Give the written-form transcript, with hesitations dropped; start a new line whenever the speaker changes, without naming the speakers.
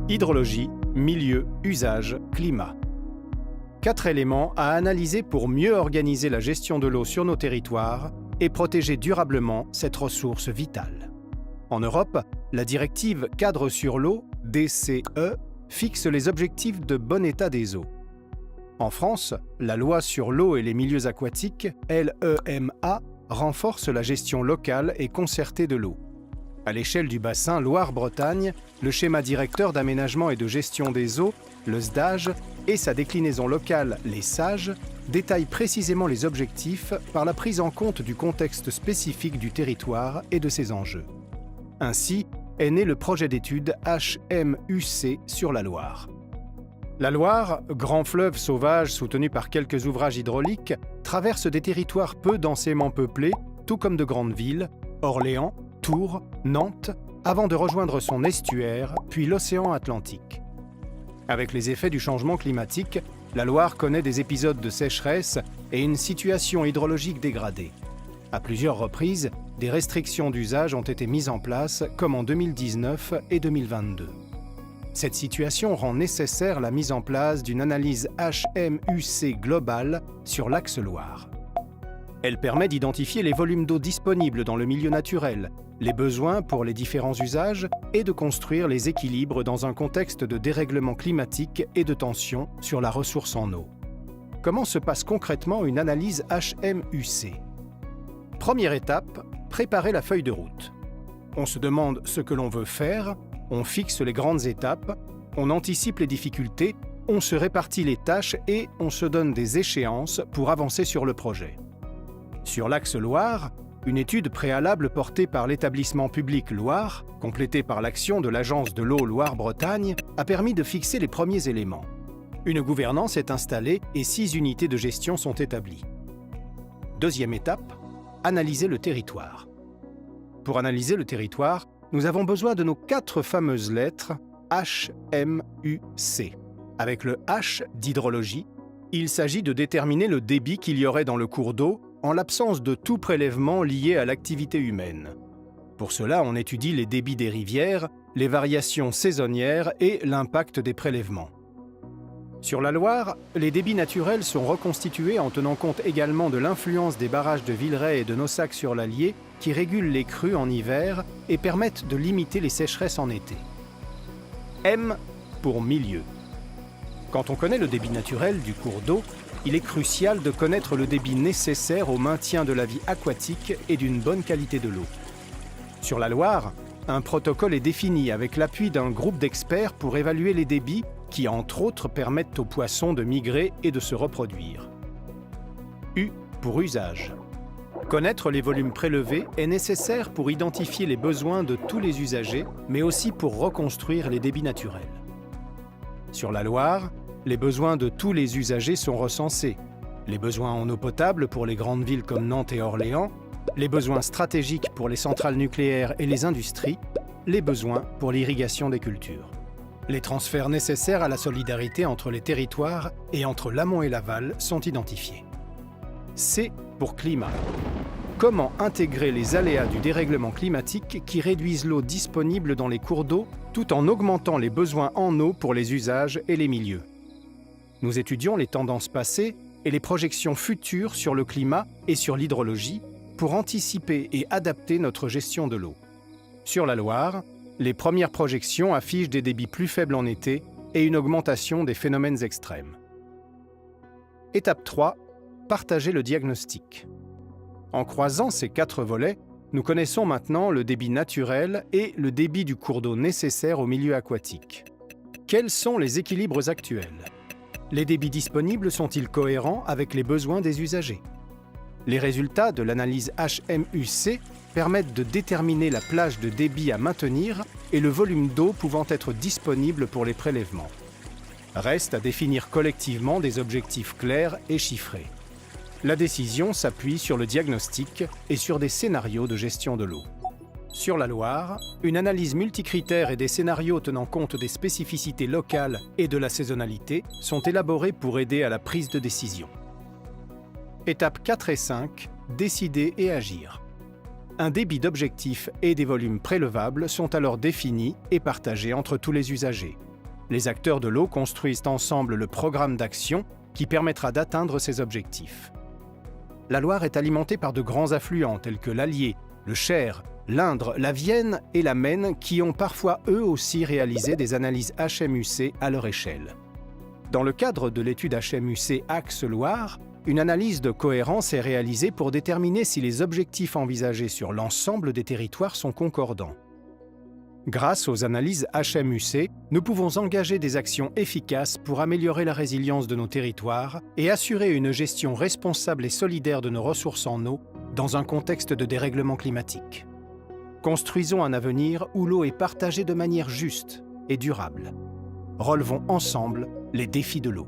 Hydrologie, milieu, usage, climat. 4 éléments à analyser pour mieux organiser la gestion de l'eau sur nos territoires et protéger durablement cette ressource vitale. En Europe, la directive Cadre sur l'eau, DCE, fixe les objectifs de bon état des eaux. En France, la loi sur l'eau et les milieux aquatiques, LEMA, renforce la gestion locale et concertée de l'eau. À l'échelle du bassin Loire-Bretagne, le schéma directeur d'aménagement et de gestion des eaux, le SDAGE, et sa déclinaison locale, les SAGE, détaillent précisément les objectifs par la prise en compte du contexte spécifique du territoire et de ses enjeux. Ainsi est né le projet d'étude HMUC sur la Loire. La Loire, grand fleuve sauvage soutenu par quelques ouvrages hydrauliques, traverse des territoires peu densément peuplés, tout comme de grandes villes, Orléans, Tours, Nantes, avant de rejoindre son estuaire, puis l'océan Atlantique. Avec les effets du changement climatique, la Loire connaît des épisodes de sécheresse et une situation hydrologique dégradée. À plusieurs reprises, des restrictions d'usage ont été mises en place, comme en 2019 et 2022. Cette situation rend nécessaire la mise en place d'une analyse HMUC globale sur l'axe Loire. Elle permet d'identifier les volumes d'eau disponibles dans le milieu naturel, les besoins pour les différents usages et de construire les équilibres dans un contexte de dérèglement climatique et de tension sur la ressource en eau. Comment se passe concrètement une analyse HMUC ? Première étape, préparer la feuille de route. On se demande ce que l'on veut faire, on fixe les grandes étapes, on anticipe les difficultés, on se répartit les tâches et on se donne des échéances pour avancer sur le projet. Sur l'axe Loire, une étude préalable portée par l'établissement public Loire, complétée par l'action de l'Agence de l'eau Loire-Bretagne, a permis de fixer les premiers éléments. Une gouvernance est installée et 6 unités de gestion sont établies. Deuxième étape, analyser le territoire. Pour analyser le territoire, nous avons besoin de nos 4 fameuses lettres HMUC. Avec le H d'hydrologie, il s'agit de déterminer le débit qu'il y aurait dans le cours d'eau en l'absence de tout prélèvement lié à l'activité humaine. Pour cela, on étudie les débits des rivières, les variations saisonnières et l'impact des prélèvements. Sur la Loire, les débits naturels sont reconstitués en tenant compte également de l'influence des barrages de Villeray et de Naussac sur l'Allier qui régulent les crues en hiver et permettent de limiter les sécheresses en été. M pour milieu. Quand on connaît le débit naturel du cours d'eau, il est crucial de connaître le débit nécessaire au maintien de la vie aquatique et d'une bonne qualité de l'eau. Sur la Loire, un protocole est défini avec l'appui d'un groupe d'experts pour évaluer les débits qui, entre autres, permettent aux poissons de migrer et de se reproduire. U pour usage. Connaître les volumes prélevés est nécessaire pour identifier les besoins de tous les usagers, mais aussi pour reconstruire les débits naturels. Sur la Loire, les besoins de tous les usagers sont recensés. Les besoins en eau potable pour les grandes villes comme Nantes et Orléans, les besoins stratégiques pour les centrales nucléaires et les industries, les besoins pour l'irrigation des cultures. Les transferts nécessaires à la solidarité entre les territoires et entre l'amont et l'aval sont identifiés. C pour climat. Comment intégrer les aléas du dérèglement climatique qui réduisent l'eau disponible dans les cours d'eau tout en augmentant les besoins en eau pour les usages et les milieux. Nous étudions les tendances passées et les projections futures sur le climat et sur l'hydrologie pour anticiper et adapter notre gestion de l'eau. Sur la Loire, les premières projections affichent des débits plus faibles en été et une augmentation des phénomènes extrêmes. Étape 3. Partager le diagnostic. En croisant ces 4 volets, nous connaissons maintenant le débit naturel et le débit du cours d'eau nécessaire au milieu aquatique. Quels sont les équilibres actuels ? Les débits disponibles sont-ils cohérents avec les besoins des usagers ? Les résultats de l'analyse HMUC permettent de déterminer la plage de débit à maintenir et le volume d'eau pouvant être disponible pour les prélèvements. Reste à définir collectivement des objectifs clairs et chiffrés. La décision s'appuie sur le diagnostic et sur des scénarios de gestion de l'eau. Sur la Loire, une analyse multicritères et des scénarios tenant compte des spécificités locales et de la saisonnalité sont élaborés pour aider à la prise de décision. Étapes 4 et 5, décider et agir. Un débit d'objectifs et des volumes prélevables sont alors définis et partagés entre tous les usagers. Les acteurs de l'eau construisent ensemble le programme d'action qui permettra d'atteindre ces objectifs. La Loire est alimentée par de grands affluents tels que l'Allier, le Cher, l'Indre, la Vienne et la Maine qui ont parfois eux aussi réalisé des analyses HMUC à leur échelle. Dans le cadre de l'étude HMUC Axe-Loire, une analyse de cohérence est réalisée pour déterminer si les objectifs envisagés sur l'ensemble des territoires sont concordants. Grâce aux analyses HMUC, nous pouvons engager des actions efficaces pour améliorer la résilience de nos territoires et assurer une gestion responsable et solidaire de nos ressources en eau dans un contexte de dérèglement climatique. Construisons un avenir où l'eau est partagée de manière juste et durable. Relevons ensemble les défis de l'eau.